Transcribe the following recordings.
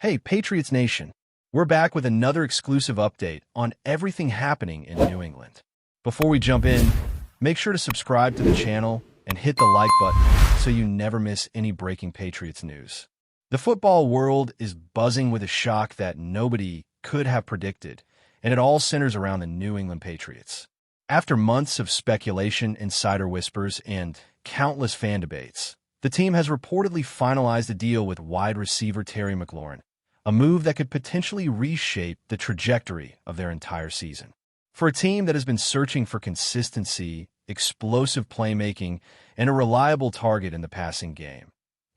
Hey, Patriots Nation. We're back with another exclusive update on everything happening in New England. Before we jump in, make sure to subscribe to the channel and hit the like button so you never miss any breaking Patriots news. The football world is buzzing with a shock that nobody could have predicted, and it all centers around the New England Patriots. After months of speculation, insider whispers, and countless fan debates, the team has reportedly finalized a deal with wide receiver Terry McLaurin, a move that could potentially reshape the trajectory of their entire season. For a team that has been searching for consistency, explosive playmaking, and a reliable target in the passing game,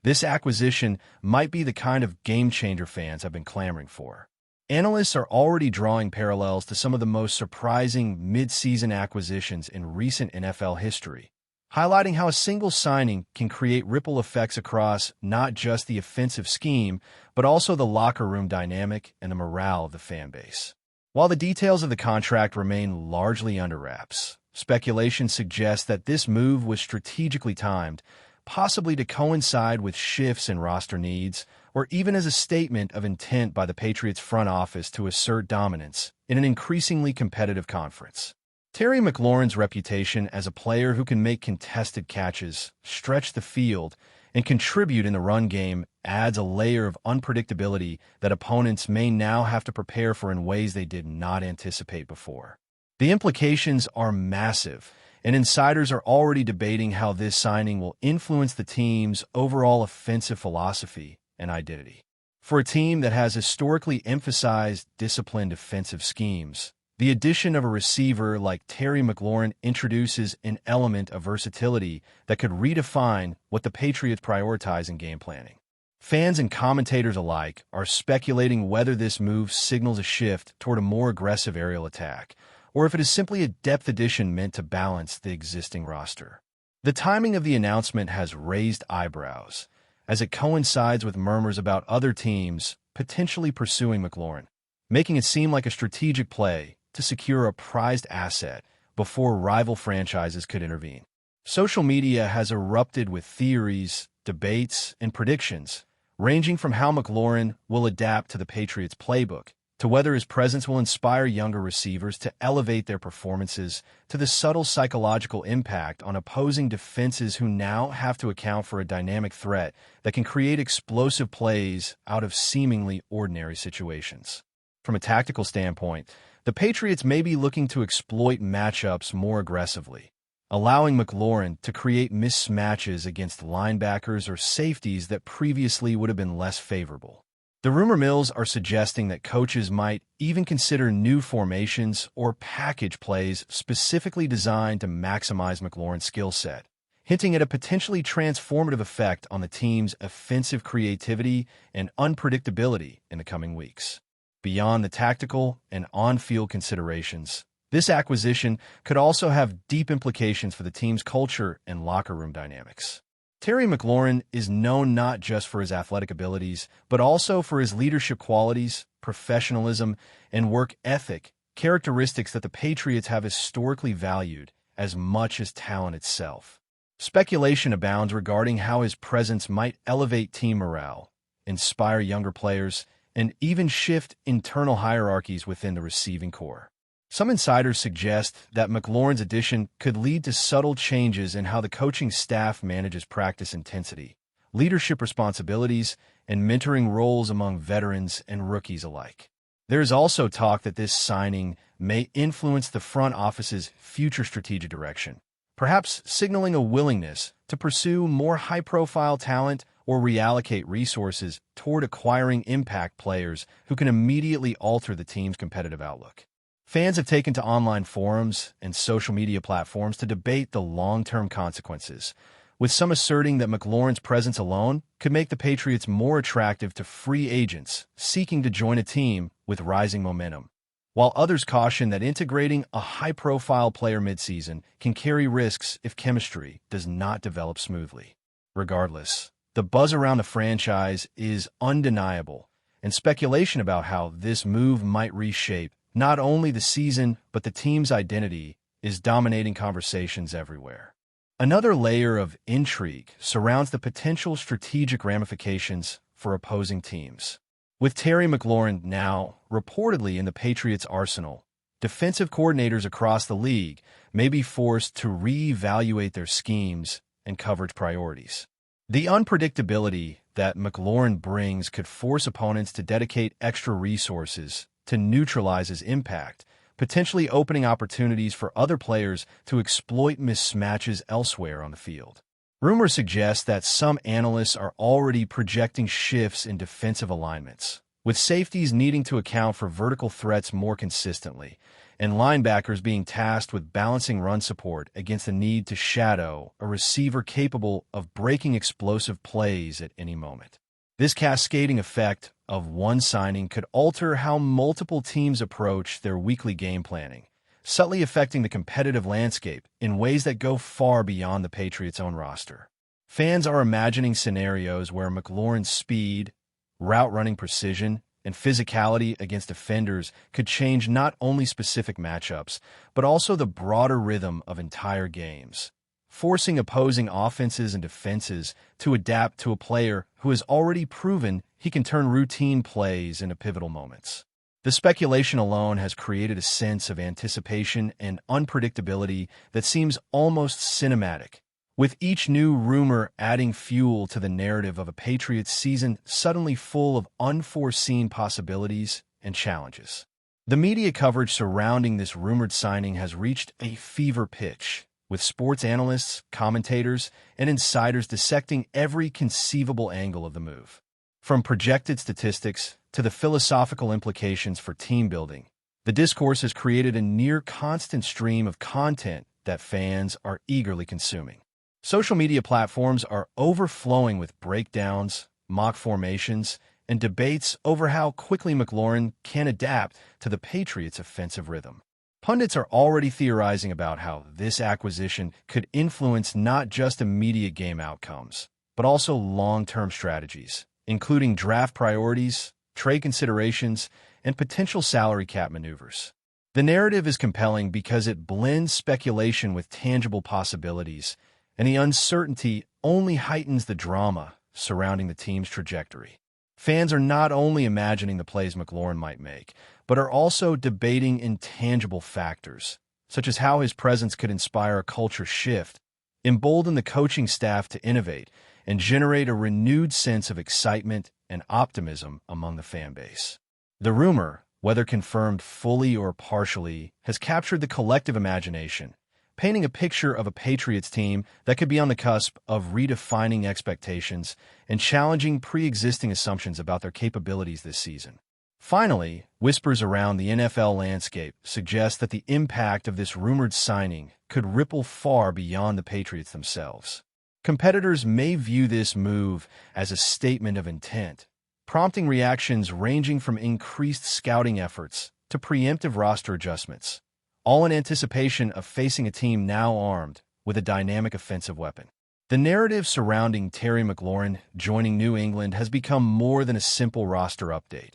this acquisition might be the kind of game-changer fans have been clamoring for. Analysts are already drawing parallels to some of the most surprising mid-season acquisitions in recent NFL history, highlighting how a single signing can create ripple effects across not just the offensive scheme, but also the locker room dynamic and the morale of the fan base. While the details of the contract remain largely under wraps, speculation suggests that this move was strategically timed, possibly to coincide with shifts in roster needs, or even as a statement of intent by the Patriots front office to assert dominance in an increasingly competitive conference. Terry McLaurin's reputation as a player who can make contested catches, stretch the field, and contribute in the run game adds a layer of unpredictability that opponents may now have to prepare for in ways they did not anticipate before. The implications are massive, and insiders are already debating how this signing will influence the team's overall offensive philosophy and identity. For a team that has historically emphasized disciplined defensive schemes, the addition of a receiver like Terry McLaurin introduces an element of versatility that could redefine what the Patriots prioritize in game planning. Fans and commentators alike are speculating whether this move signals a shift toward a more aggressive aerial attack, or if it is simply a depth addition meant to balance the existing roster. The timing of the announcement has raised eyebrows, as it coincides with murmurs about other teams potentially pursuing McLaurin, making it seem like a strategic play to secure a prized asset before rival franchises could intervene. Social media has erupted with theories, debates, and predictions, ranging from how McLaurin will adapt to the Patriots' playbook, to whether his presence will inspire younger receivers to elevate their performances, to the subtle psychological impact on opposing defenses who now have to account for a dynamic threat that can create explosive plays out of seemingly ordinary situations. From a tactical standpoint, the Patriots may be looking to exploit matchups more aggressively, allowing McLaurin to create mismatches against linebackers or safeties that previously would have been less favorable. The rumor mills are suggesting that coaches might even consider new formations or package plays specifically designed to maximize McLaurin's skill set, hinting at a potentially transformative effect on the team's offensive creativity and unpredictability in the coming weeks. Beyond the tactical and on-field considerations, this acquisition could also have deep implications for the team's culture and locker room dynamics. Terry McLaurin is known not just for his athletic abilities, but also for his leadership qualities, professionalism, and work ethic, characteristics that the Patriots have historically valued as much as talent itself. Speculation abounds regarding how his presence might elevate team morale, inspire younger players, and even shift internal hierarchies within the receiving corps. Some insiders suggest that McLaurin's addition could lead to subtle changes in how the coaching staff manages practice intensity, leadership responsibilities, and mentoring roles among veterans and rookies alike. There is also talk that this signing may influence the front office's future strategic direction, perhaps signaling a willingness to pursue more high-profile talent or reallocate resources toward acquiring impact players who can immediately alter the team's competitive outlook. Fans have taken to online forums and social media platforms to debate the long-term consequences, with some asserting that McLaurin's presence alone could make the Patriots more attractive to free agents seeking to join a team with rising momentum, while others caution that integrating a high-profile player midseason can carry risks if chemistry does not develop smoothly. Regardless, the buzz around the franchise is undeniable, and speculation about how this move might reshape not only the season but the team's identity is dominating conversations everywhere. Another layer of intrigue surrounds the potential strategic ramifications for opposing teams. With Terry McLaurin now reportedly in the Patriots' arsenal, defensive coordinators across the league may be forced to reevaluate their schemes and coverage priorities. The unpredictability that McLaurin brings could force opponents to dedicate extra resources to neutralize his impact, potentially opening opportunities for other players to exploit mismatches elsewhere on the field. Rumors suggest that some analysts are already projecting shifts in defensive alignments, with safeties needing to account for vertical threats more consistently, and linebackers being tasked with balancing run support against the need to shadow a receiver capable of breaking explosive plays at any moment. This cascading effect of one signing could alter how multiple teams approach their weekly game planning, subtly affecting the competitive landscape in ways that go far beyond the Patriots' own roster. Fans are imagining scenarios where McLaurin's speed, route-running precision, and physicality against defenders could change not only specific matchups, but also the broader rhythm of entire games, forcing opposing offenses and defenses to adapt to a player who has already proven he can turn routine plays into pivotal moments. The speculation alone has created a sense of anticipation and unpredictability that seems almost cinematic, with each new rumor adding fuel to the narrative of a Patriots season suddenly full of unforeseen possibilities and challenges. The media coverage surrounding this rumored signing has reached a fever pitch, with sports analysts, commentators, and insiders dissecting every conceivable angle of the move. From projected statistics to the philosophical implications for team building, the discourse has created a near-constant stream of content that fans are eagerly consuming. Social media platforms are overflowing with breakdowns, mock formations, and debates over how quickly McLaurin can adapt to the Patriots' offensive rhythm. Pundits are already theorizing about how this acquisition could influence not just immediate game outcomes, but also long-term strategies, including draft priorities, trade considerations, and potential salary cap maneuvers. The narrative is compelling because it blends speculation with tangible possibilities, and the uncertainty only heightens the drama surrounding the team's trajectory. Fans are not only imagining the plays McLaurin might make, but are also debating intangible factors, such as how his presence could inspire a culture shift, embolden the coaching staff to innovate, and generate a renewed sense of excitement and optimism among the fan base. The rumor, whether confirmed fully or partially, has captured the collective imagination, painting a picture of a Patriots team that could be on the cusp of redefining expectations and challenging pre-existing assumptions about their capabilities this season. Finally, whispers around the NFL landscape suggest that the impact of this rumored signing could ripple far beyond the Patriots themselves. Competitors may view this move as a statement of intent, prompting reactions ranging from increased scouting efforts to preemptive roster adjustments, all in anticipation of facing a team now armed with a dynamic offensive weapon. The narrative surrounding Terry McLaurin joining New England has become more than a simple roster update.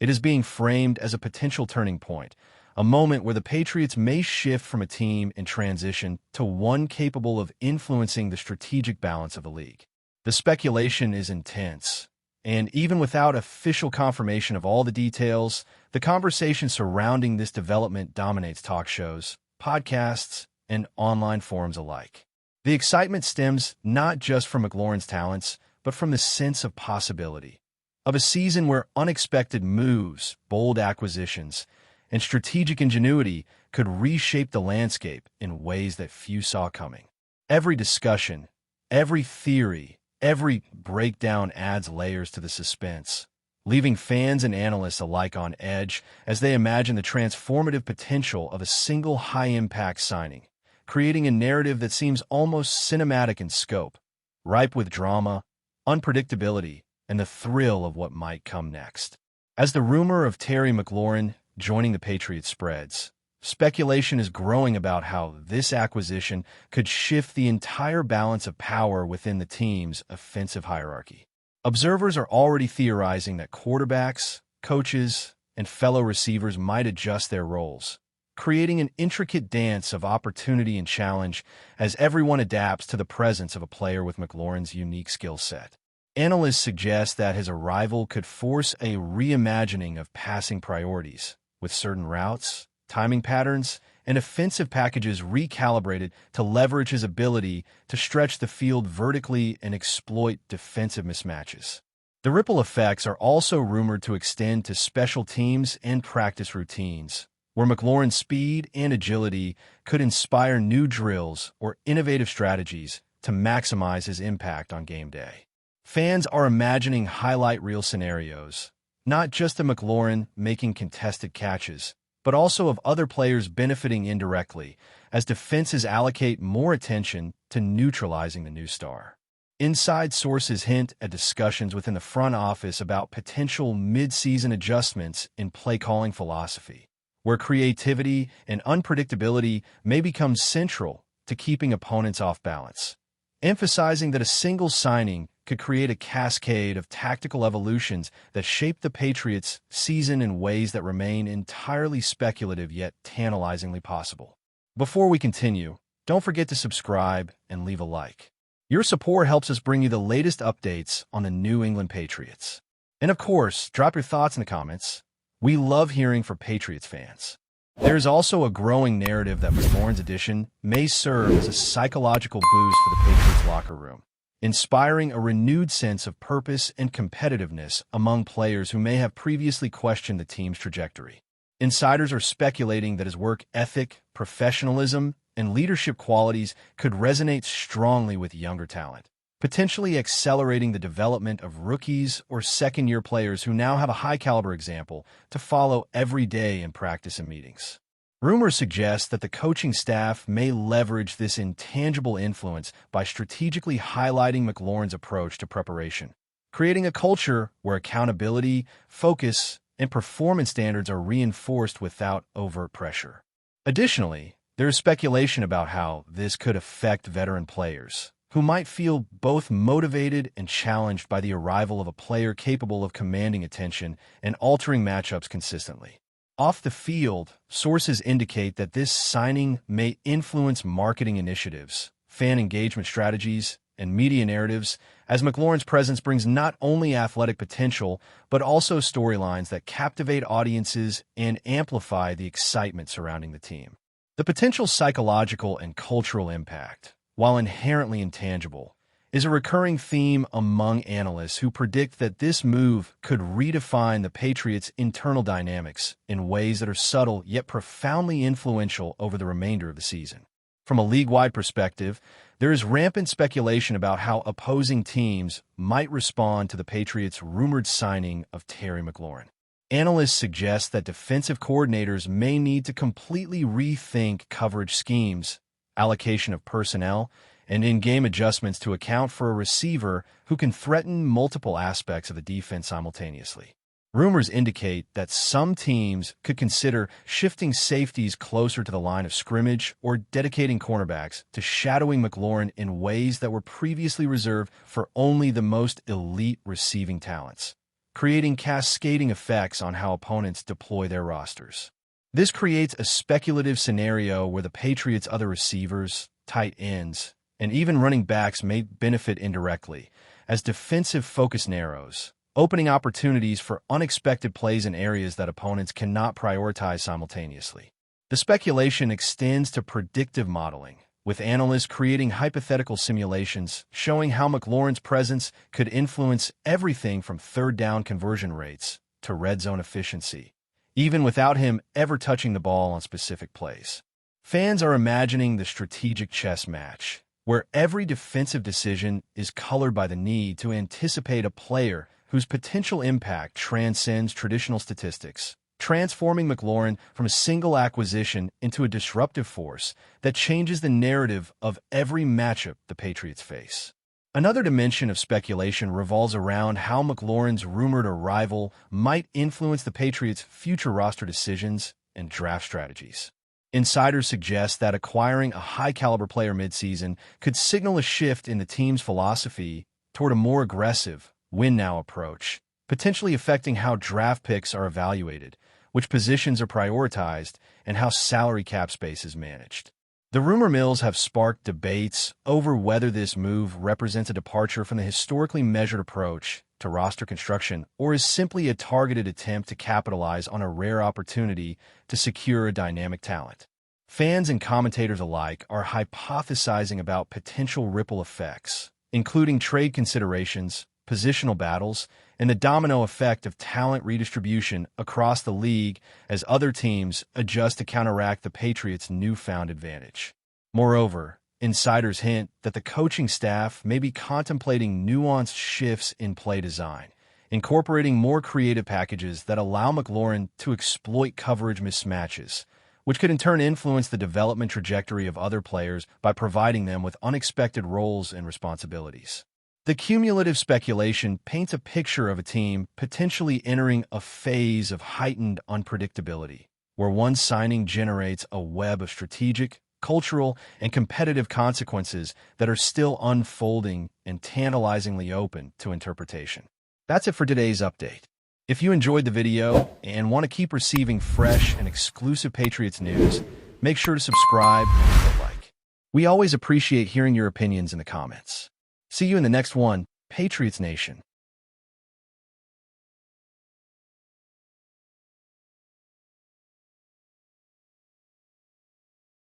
It is being framed as a potential turning point, a moment where the Patriots may shift from a team in transition to one capable of influencing the strategic balance of the league. The speculation is intense, and even without official confirmation of all the details, the conversation surrounding this development dominates talk shows, podcasts, and online forums alike. The excitement stems not just from McLaurin's talents, but from the sense of possibility, of a season where unexpected moves, bold acquisitions, and strategic ingenuity could reshape the landscape in ways that few saw coming. Every discussion, every theory, every breakdown adds layers to the suspense, leaving fans and analysts alike on edge as they imagine the transformative potential of a single high-impact signing, creating a narrative that seems almost cinematic in scope, ripe with drama, unpredictability, and the thrill of what might come next. As the rumor of Terry McLaurin joining the Patriots spreads, speculation is growing about how this acquisition could shift the entire balance of power within the team's offensive hierarchy. Observers are already theorizing that quarterbacks, coaches, and fellow receivers might adjust their roles, creating an intricate dance of opportunity and challenge as everyone adapts to the presence of a player with McLaurin's unique skill set. Analysts suggest that his arrival could force a reimagining of passing priorities, with certain routes, timing patterns, and offensive packages recalibrated to leverage his ability to stretch the field vertically and exploit defensive mismatches. The ripple effects are also rumored to extend to special teams and practice routines, where McLaurin's speed and agility could inspire new drills or innovative strategies to maximize his impact on game day. Fans are imagining highlight reel scenarios, not just of McLaurin making contested catches, but also of other players benefiting indirectly as defenses allocate more attention to neutralizing the new star. Inside sources hint at discussions within the front office about potential mid-season adjustments in play-calling philosophy, where creativity and unpredictability may become central to keeping opponents off balance, emphasizing that a single signing could create a cascade of tactical evolutions that shape the Patriots' season in ways that remain entirely speculative yet tantalizingly possible. Before we continue, don't forget to subscribe and leave a like. Your support helps us bring you the latest updates on the New England Patriots. And of course, drop your thoughts in the comments. We love hearing from Patriots fans. There is also a growing narrative that McLaurin's addition may serve as a psychological boost for the Patriots locker room, inspiring a renewed sense of purpose and competitiveness among players who may have previously questioned the team's trajectory. Insiders are speculating that his work ethic, professionalism, and leadership qualities could resonate strongly with younger talent, potentially accelerating the development of rookies or second-year players who now have a high-caliber example to follow every day in practice and meetings. Rumors suggest that the coaching staff may leverage this intangible influence by strategically highlighting McLaurin's approach to preparation, creating a culture where accountability, focus, and performance standards are reinforced without overt pressure. Additionally, there is speculation about how this could affect veteran players, who might feel both motivated and challenged by the arrival of a player capable of commanding attention and altering matchups consistently. Off the field, sources indicate that this signing may influence marketing initiatives, fan engagement strategies, and media narratives, as McLaurin's presence brings not only athletic potential, but also storylines that captivate audiences and amplify the excitement surrounding the team. The potential psychological and cultural impact, while inherently intangible, is a recurring theme among analysts who predict that this move could redefine the Patriots' internal dynamics in ways that are subtle yet profoundly influential over the remainder of the season. From a league-wide perspective, there is rampant speculation about how opposing teams might respond to the Patriots' rumored signing of Terry McLaurin. Analysts suggest that defensive coordinators may need to completely rethink coverage schemes, allocation of personnel, and in-game adjustments to account for a receiver who can threaten multiple aspects of the defense simultaneously. Rumors indicate that some teams could consider shifting safeties closer to the line of scrimmage or dedicating cornerbacks to shadowing McLaurin in ways that were previously reserved for only the most elite receiving talents, creating cascading effects on how opponents deploy their rosters. This creates a speculative scenario where the Patriots' other receivers, tight ends, and even running backs may benefit indirectly, as defensive focus narrows, opening opportunities for unexpected plays in areas that opponents cannot prioritize simultaneously. The speculation extends to predictive modeling, with analysts creating hypothetical simulations showing how McLaurin's presence could influence everything from third-down conversion rates to red zone efficiency, even without him ever touching the ball on specific plays. Fans are imagining the strategic chess match, where every defensive decision is colored by the need to anticipate a player whose potential impact transcends traditional statistics, transforming McLaurin from a single acquisition into a disruptive force that changes the narrative of every matchup the Patriots face. Another dimension of speculation revolves around how McLaurin's rumored arrival might influence the Patriots' future roster decisions and draft strategies. Insiders suggest that acquiring a high-caliber player midseason could signal a shift in the team's philosophy toward a more aggressive, win-now approach, potentially affecting how draft picks are evaluated, which positions are prioritized, and how salary cap space is managed. The rumor mills have sparked debates over whether this move represents a departure from the historically measured approach to roster construction or is simply a targeted attempt to capitalize on a rare opportunity to secure a dynamic talent. Fans and commentators alike are hypothesizing about potential ripple effects, including trade considerations, positional battles, and the domino effect of talent redistribution across the league as other teams adjust to counteract the Patriots' newfound advantage. Moreover, insiders hint that the coaching staff may be contemplating nuanced shifts in play design, incorporating more creative packages that allow McLaurin to exploit coverage mismatches, which could in turn influence the development trajectory of other players by providing them with unexpected roles and responsibilities. The cumulative speculation paints a picture of a team potentially entering a phase of heightened unpredictability, where one signing generates a web of strategic, cultural, and competitive consequences that are still unfolding and tantalizingly open to interpretation. That's it for today's update. If you enjoyed the video and want to keep receiving fresh and exclusive Patriots news, make sure to subscribe and hit like. We always appreciate hearing your opinions in the comments. See you in the next one, Patriots Nation.